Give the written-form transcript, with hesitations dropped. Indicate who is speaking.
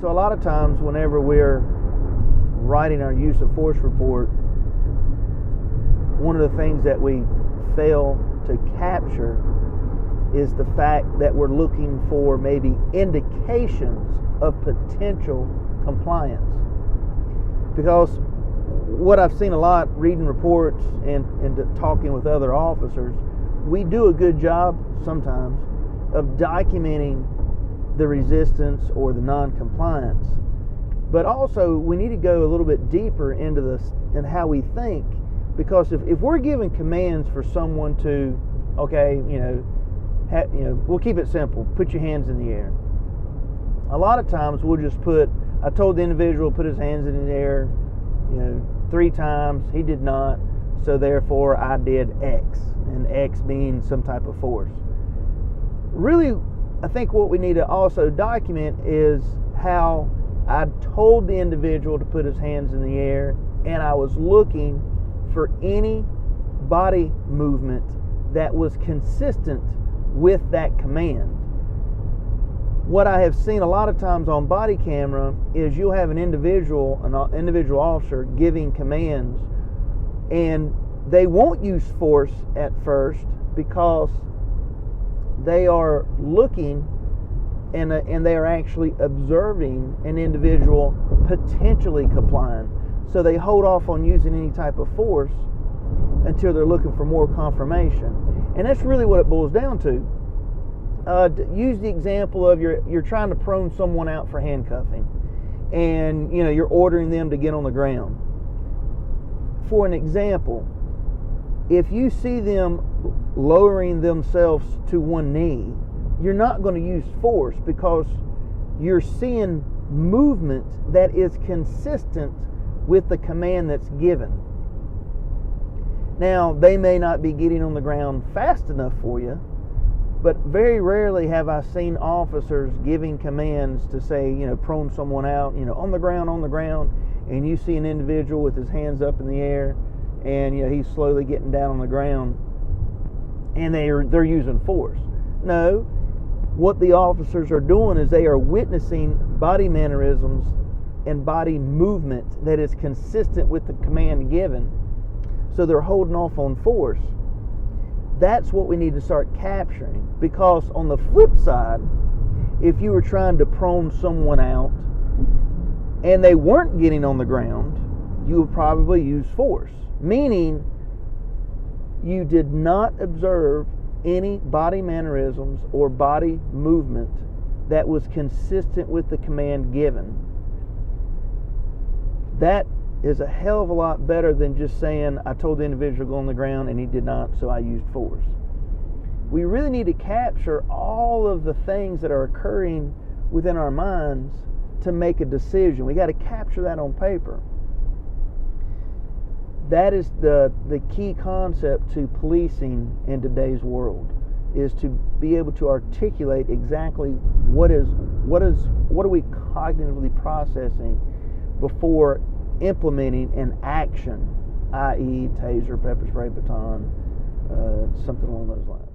Speaker 1: So a lot of times whenever we're writing our use of force report, one of the things that we fail to capture is the fact that we're looking for maybe indications of potential compliance. Because what I've seen a lot reading reports and talking with other officers, we do a good job sometimes of documenting the resistance or the non-compliance. But also we need to go a little bit deeper into this and how we think, because if we're giving commands for someone to, okay, we'll keep it simple, put your hands in the air. A lot of times we'll just I told the individual to put his hands in the air, 3 times, he did not, so therefore I did X, and X being some type of force. Really, I think what we need to also document is how I told the individual to put his hands in the air, and I was looking for any body movement that was consistent with that command. What I have seen a lot of times on body camera is you'll have an individual officer giving commands, and they won't use force at first because they are looking and they are actually observing an individual potentially complying. So they hold off on using any type of force until they're looking for more confirmation. And that's really what it boils down to. Use the example of you're trying to prone someone out for handcuffing, and you're ordering them to get on the ground. For an example, if you see them lowering themselves to one knee, you're not going to use force because you're seeing movement that is consistent with the command that's given. Now, they may not be getting on the ground fast enough for you, but very rarely have I seen officers giving commands to say, prone someone out, on the ground, and you see an individual with his hands up in the air, and he's slowly getting down on the ground, and they're using force. No, what the officers are doing is they are witnessing body mannerisms and body movement that is consistent with the command given, so they're holding off on force. That's what we need to start capturing, because on the flip side, if you were trying to prone someone out and they weren't getting on the ground, you would probably use force, meaning you did not observe any body mannerisms or body movement that was consistent with the command given. That is a hell of a lot better than just saying, I told the individual to go on the ground and he did not, so I used force. We really need to capture all of the things that are occurring within our minds to make a decision. We got to capture that on paper. That is the key concept to policing in today's world, is to be able to articulate exactly what are we cognitively processing before implementing an action, i.e. taser, pepper spray, baton, something along those lines.